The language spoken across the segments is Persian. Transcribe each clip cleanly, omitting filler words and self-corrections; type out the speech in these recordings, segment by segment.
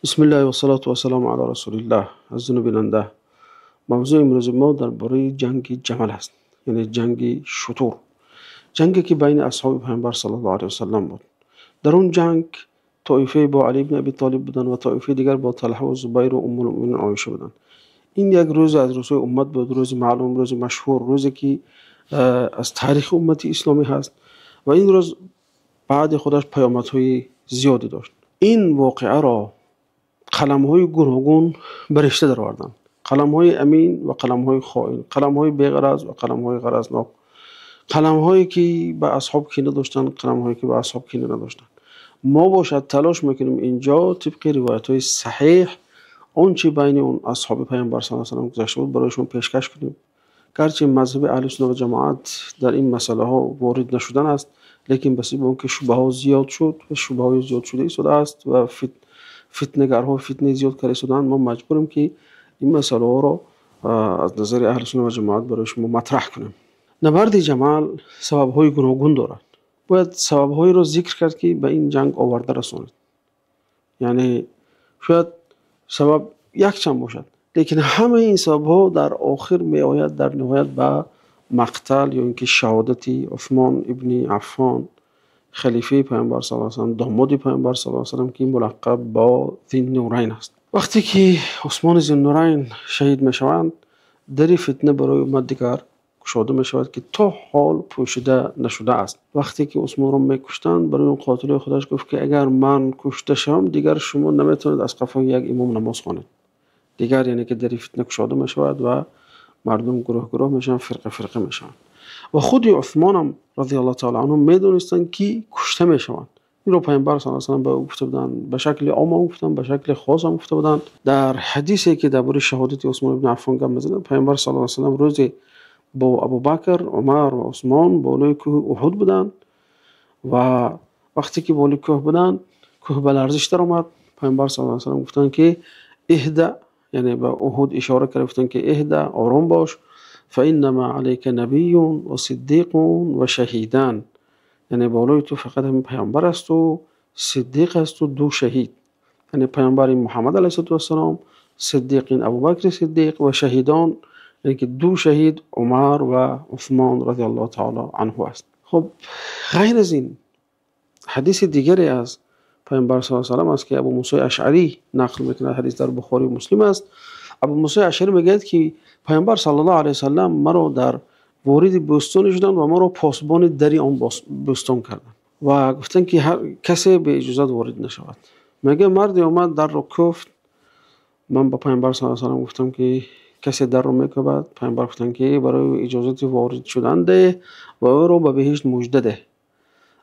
بسم الله و صلات و سلام علی رسول الله. عزیزان بیننده، موضوع امروز ما درباره جنگ جمل است، یعنی جنگ شتور، جنگی که بین اصحاب پیامبر صلی الله علیه و سلم بود. در اون جنگ طایفه با علی بن ابی طالب بودند و طایفه دیگر با طلحه و زبیر و ام المؤمنین عایشه بودند. این یک روز از روزهای امت بود، روز معلوم، روز مشهور، روزی که از تاریخ امت اسلامی هست و این روز بعد خودش پیامدهای زیادی داشت. این واقعه را قلم‌های گوناگون برشته درآوردند، قلم‌های امین و قلم‌های خائن، قلم‌های بی‌غرض و قلم‌های غرضناک، قلم‌هایی که به اصحاب کینه داشتند، قلم‌هایی که به اصحاب کینه نداشتند. ما باشد تلاش میکنیم اینجا طبق روایت‌های صحیح آنچه بین اون اصحاب پیامبر صلی الله علیه و آله گذشته بود برایشون پیشکش کنیم. گرچه مذهب اهل سنت و جماعت در این مسئله ها وارد نشدن است، لیکن بسیار به اون که شبهه ها زیاد شد و شبهه های زیاد شده است و فتنه‌گرها فتنه زیاد کرده شدند، ما مجبوریم که این مسئله ها را از نظر اهل سنت و جماعت برای شما مطرح کنیم. نبرد جمل سبب های گوناگون دارد. باید سبب های را ذکر کرد که به این جنگ آورده رسانید. یعنی شاید سبب یک چند باشد، لیکن همه این سبب ها در آخر می آید در نهایت به مقتل یا اینکه شهادت عثمان ابن عفان، خلیفه پیامبر صلی الله علیه و آله، داماد پیامبر صلی الله علیه و آله که ملقب با ذی النورین است. وقتی که عثمان ذی النورین شهید می شوند، دری فتنه برای امت دیگر گشاده می شود که تا حال پوشیده نشده است. وقتی که عثمان را می کشتند، برای اون قاتل خودش گفت که اگر من کشته شوم دیگر شما نمیتونید از قفای یک امام نماز خوانید. دیگر یعنی که دری فتنه گشاده می شود و مردم گروه گروه میشن، فرقه فرقه میشن. و خود عثمان هم رضی الله تعالی عنه میدونستند که کشته میشوند. این رو پیامبر صلی الله علیه و آله به او گفته بودند، به شکل عام هم گفتند، به شکل خاص هم گفته بودند. در حدیثی که درباره شهادت عثمان بن عفان گفته می‌شود، پیامبر صلی الله علیه و آله روزی با ابوبکر، عمر و عثمان بالای کوه احد بودند و وقتی که بالای کوه بودند، کوه به لرزش در آمد. پیامبر صلی الله علیه و آله گفتند که اهدا، یعنی به احد اشاره کردند که اهدا، آرام باش، فانما علیک نبی و صدیق و شهیدان، یعنی بالای تو فقط همین پیامبر است و صدیق است و دو شهید، یعنی پیامبر محمد علیه السلام، صدیقین ابوبکر صدیق و شهیدان، یعنی که دو شهید عمر و عثمان رضی الله تعالی عنه است. خب غیر از این حدیث دیگری از پیامبر صلی الله علیه و آله است که ابو موسی اشعری نقل میکنه، حدیث در بخاری و مسلم است. ابو موسی اشعری میگه که پیامبر صلی الله علیه و سلم مرا در وارد بستان شدند و ما را پاسبان دری آن بستان کردند و گفتند که هر کسی به اجازه وارد نشود. میگه مردی اومد در رو کوفت. من با پیامبر صلی الله علیه و سلم گفتم که کسی در رو میکوبد. پیامبر گفتند که برای اجازه وارد شدن ده و او را به بهشت مژده ده.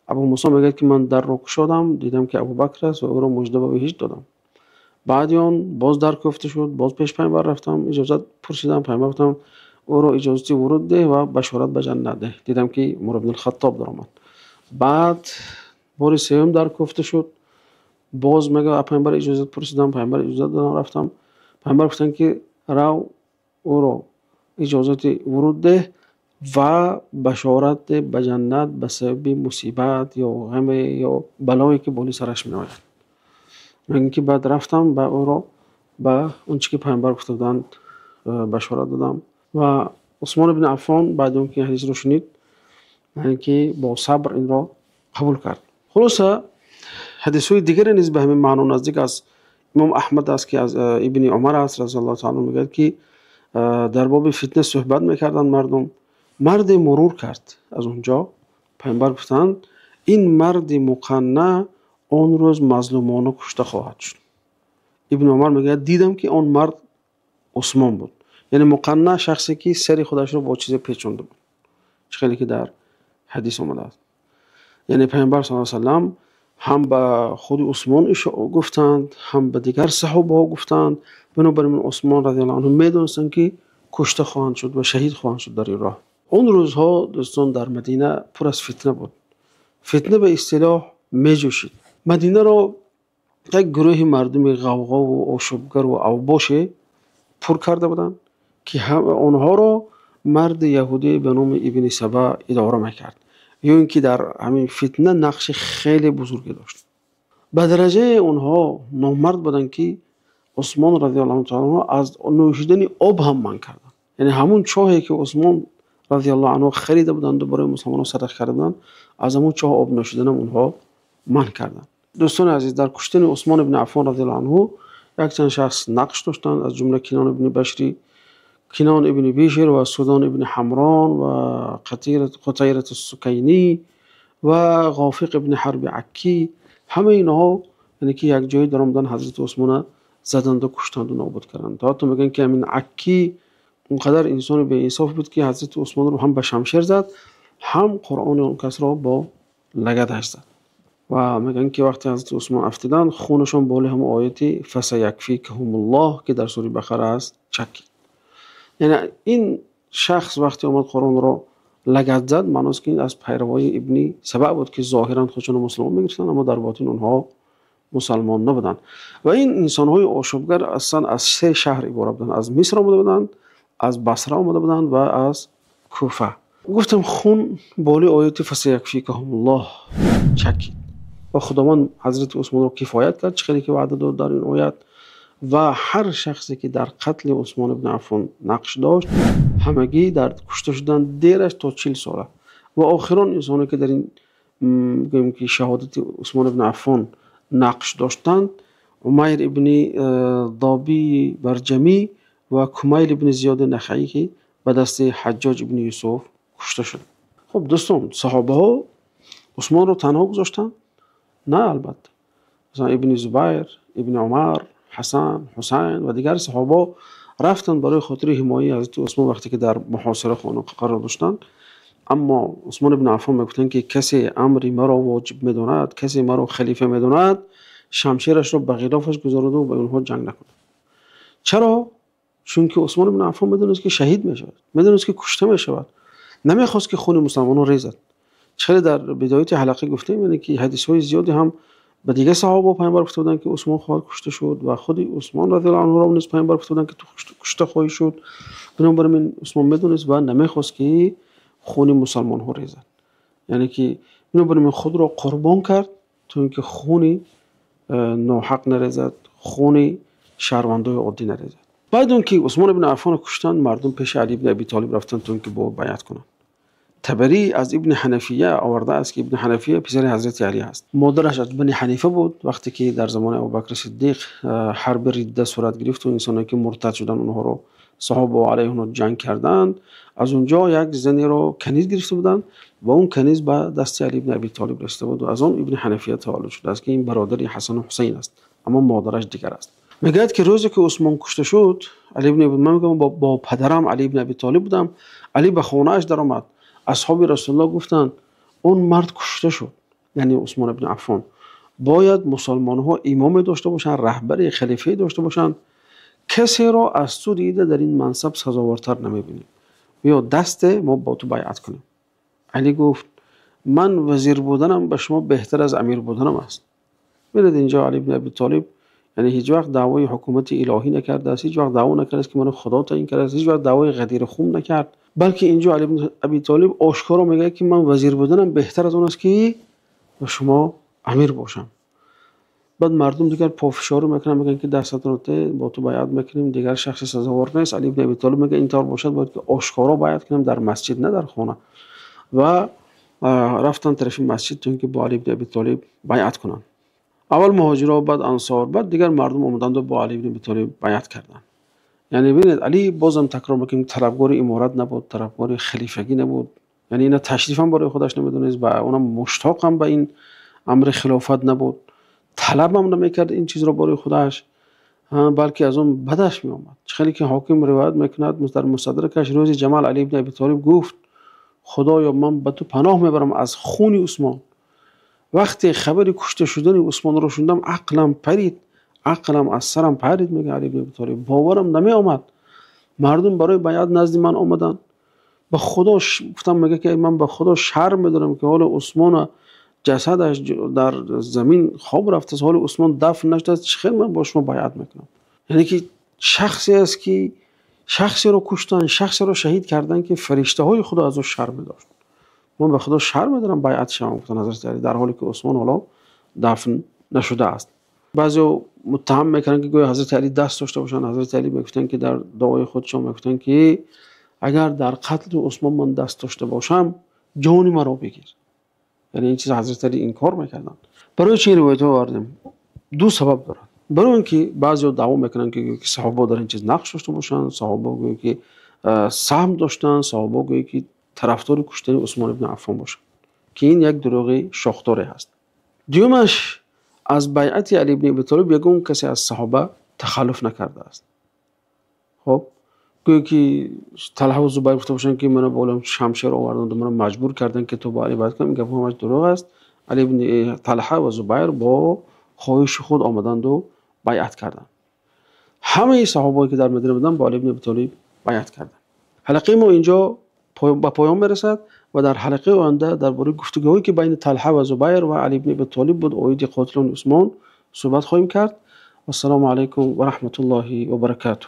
ابو موسی میگه که من در رو گشادم، دیدم که ابوبکر است و او را مژده به بهشت دادم. بعد اون باز در کوفته شد، باز پیش پیامبر رفتم، اجازه پرسیدم. پیامبر گفتم او را اجازه ورود ده و بشارت به جنت ده. دیدم که عمر بن الخطاب در آمد. بعد بار سوم در کوفته شد، باز میگه پیامبر اجازه پرسیدم، پیامبر اجازه دادن، رفتم. پیامبر گفتن که رو او را اجازه ورود ده و بشارت ده به جنت به سبب مصیبت یا غم یا بلایی که بالی سرش می آید. من که بعد رفتم به او را به اون چی که پیامبر گفته بودند بشارت دادم و عثمان بن عفان بعد اون که حدیث رو شنید، یعنی که با صبر این را قبول کرد. خلاصه حدیث های دیگر نیز به همین معنا نزدیک از امام احمد است که از ابن عمر است رضی الله تعالی عنه میگه که در باب فتنه صحبت میکردند مردم. مرد مرور کرد از اونجا. پیامبر گفتند این مرد مقنع آن روز مظلومانه کشته خواهد شد. ابن عمر میگه دیدم که آن مرد عثمان بود. یعنی مقنع شخصی که سر خودش رو با چیز پیچونده بود، خیلی که در حدیث اومده است. یعنی پیامبر صلی الله علیه و سلم هم به خود عثمان گفتند، هم به دیگر صحابه ها گفتند. بنابراین عثمان رضی الله عنه میدونستند که کشته خواهند شد و شهید خواهند شد در این راه. اون روزها دوستان در مدینه پر از فتنه بود. فتنه به اصطلاح میجوشید. مدینه را یک گروه مردم غوغا و آشوبگر و اوباش پر کرده بودند که آنها را مرد یهودی به نام ابن سبا اداره میکرد، یا اینکه در همین فتنه نقش خیلی بزرگی داشت. به درجه اونها نامرد بودن که عثمان رضی الله عنه از نوشیدن آب هم منع کردن. یعنی همون چاهی که عثمان رضی الله عنه خریده بودند و برای مسلمانان صدقه کردن، از همون چاه آب نوشیدن هم اونها منع کردن. دوستان عزیز، در کشتن عثمان ابن عفان رضی الله عنه یک چند شخص نقش داشتند، از جمله کنان ابن بشری، کنان ابن بیشر و سودان ابن حمران و قطیرة السکینی و غافق ابن حرب عکی. همه اینها یعنی که یک جایی در آمدن حضرت عثمان زدند و کشتند و نابود کردند. تا حتی میگن که همین عکی اونقدر انسان به انصاف بود که حضرت عثمان رو هم به شمشیر زد، هم قرآن اون کس را با لگدش زد. و میگن که وقتی حضرت عثمان افتادن خونشون بالا هم آیت فسیکفیکهم الله که در سوره بقره است چکید. یعنی این شخص وقتی آمد قرآن را لگد زد، معناست که این از پیروای ابن سبع بود که ظاهرا خودشون مسلمان میگرفتن اما در باطن اونها مسلمان نبودن. و این انسان‌های آشوبگر اصلا از 3 شهر عبارت بودند: از مصر آمده بودند، از بصره آمده بودند و از کوفه. گفتم خون بالی آیت فسیکفیکهم الله چکید و خداوند حضرت عثمان را کفایت کرد چقدر که وعده داد در این آیت. و هر شخصی که در قتل عثمان ابن عفان نقش داشت همگی در کشته شدن دیرش تا 40 ساله. و آخران انسانی که در این گویم که شهادت عثمان ابن عفان نقش داشتند عمیر ابن ضابی برجمی و کمیل ابن زیاد نخعی که به دست حجاج ابن یوسف کشته شد. خب دوستان، صحابه ها عثمان رو تنها گذاشتن؟ نه البته. مثلا ابن زبیر، ابن عمر، حسن، حسین و دیگر صحابه رفتن برای خاطر حمایت حضرت عثمان وقتی که در محاصره خانه قرار داشتند. اما عثمان ابن عفان میگفتن که کسی امری مرا واجب میداند، کسی مرا خلیفه میداند، شمشیرش را به غلافش گذارد و با اونها جنگ نکند. چرا؟ چون که عثمان ابن عفان میدونست که شهید میشود، میدونست که کشته میشود، نمیخواست که خون مسلمانان ریزد. چرا در بدایت حلقه گفتیم یعنی که حدیث‌های زیادی هم به دیگه صحابه پیامبر گفتن که عثمان خواهد کشته شد و خود عثمان رضی الله عنه را نیز پیامبر گفتن که تو کشته خواهی شد. بنابراین عثمان میدونست و نمیخواست که خون مسلمان ها ریزد. یعنی که بنابراین خود را قربان کرد تا اینکه خون ناحق نریزد، خون شهروندای عادی نریزد. بعد اون که عثمان ابن عفان کشتن، مردم پیش علی ابن ابی طالب رفتن تا اینکه با بیعت کنند. تبری از ابن حنفیه آورده است که ابن حنفیه پسر حضرت علی است. مادرش از بنی حنیفه بود. وقتی که در زمان ابوبکر صدیق حرب ردت صورت گرفت و انسانایی که مرتد شدن اونها رو صحابه علیه اونها جنگ کردند، از اونجا یک زنی رو کنیز گرفته بودند و اون کنیز به دست علی ابن ابی طالب رسیده بود و از اون ابن حنفیه تولد شده است که این برادر حسن و حسین است، اما مادرش دیگر است. میگه که روزی که عثمان کشته شد، علی ابن ابی من میگم با پدرم علی ابن ابی طالب بودم. علی به خانه‌اش در آمد. اصحاب رسول الله گفتند اون مرد کشته شد، یعنی عثمان ابن عفان. باید مسلمان ها امام داشته باشند، رهبر خلیفه داشته باشند. کسی را از تو دیده در این منصب سزاوارتر نمیبینیم، بیا دست ما با تو بیعت کنیم. علی گفت من وزیر بودنم به شما بهتر از امیر بودنم است. ببینید اینجا علی ابن ابی طالب یعنی هیچ وقت دعوای حکومت الهی نکرده است، هیچ وقت دعوا نکرده است که من خدا تعیین کرده است، هیچ وقت دعوای غدیر خون نکرد، بلکه اینجا علی ابن ابی طالب آشکارا میگه که من وزیر بودنم بهتر از اون است که به شما امیر باشم. بعد مردم دیگر پافشاری میکنن، میگن که دستتون رو با تو بیعت میکنیم، دیگر شخص سزاوار نیست. علی ابن ابی طالب میگه اینطور باشد باید که آشکارا بیعت کنیم در مسجد نه در خانه. و رفتن طرف مسجد تا اینکه با علی ابن ابی طالب بیعت کنن. اول مهاجرا، بعد انصار، بعد دیگر مردم اومدند و با علی ابن ابی طالب بیعت کردند. یعنی ببینید علی بازم تکرار میکنیم طلبگار امارت نبود، طلبگار خلیفگی نبود، یعنی اینا تشریف هم برای خودش نمیدونست و اونم مشتاق هم به این امر خلافت نبود، طلب هم نمیکرد این چیز رو برای خودش، بلکه از اون بدش میآمد. خیلی که حاکم روایت میکند در مستدرکش روز جمال علی ابن ابی طالب گفت خدایا من به تو پناه میبرم از خون عثمان. وقتی خبر کشته شدن عثمان رو شنیدم عقلم پرید، عقلم از سرم پرید. میگه علی ابن ابی طالب باورم نمی آمد. مردم برای بیعت نزد من آمدن، به خدا گفتم، میگه که من به خدا شرم میدارم که حال عثمان جسدش در زمین خواب رفته، حال عثمان دفن نشده، چخیر من با شما بیعت میکنم. یعنی که شخصی است که شخصی رو کشتن، شخصی رو شهید کردن که فرشته های خدا از او شرم داشت. من به خدا شرم میدارم بیعت شما گفتن حضرت علی، در حالی که عثمان حالا دفن نشده است. بعضی متهم میکنن که گویا حضرت علی دست داشته باشن. حضرت علی میگفتن که در دعای خودشون میگفتن که اگر در قتل عثمان من دست داشته باشم جان مرا بگیر. یعنی این چیز حضرت علی انکار میکردن. برای چه روایت ها آوردیم؟ دو سبب دارن. برای اینکه بعضی دعوا میکنن که صحابه در این چیز نقش داشته باشن، صحابه گویا که سهم داشتن، صحابه گویا که طرفدار کشتن عثمان ابن عفان باشن، که این یک دروغ شاخداری هست. دیومش از بیعت علی ابن ابی طالب یگون کسی از صحابه تخلف نکرده است. خب گویا که طلحه و زبیر گفته باشن که منو بالا شمشیر آوردند و منو مجبور کردن که تو با علی بیعت کنم، این گپ همش دروغ است. علی ابن طلحه و زبیر با خواهش خود آمدند و بیعت کردند. همه صحابه که در مدینه بودند با علی ابن ابی طالب بیعت کردند. حلقه ما اینجا به پایان میرسد و در حلقه آینده درباره گفتگوهایی که بین طلحه و زبیر و علی ابن ابی طالب بود، اوید قاتلان عثمان، صحبت خواهیم کرد. و السلام علیکم و رحمت الله و برکاته.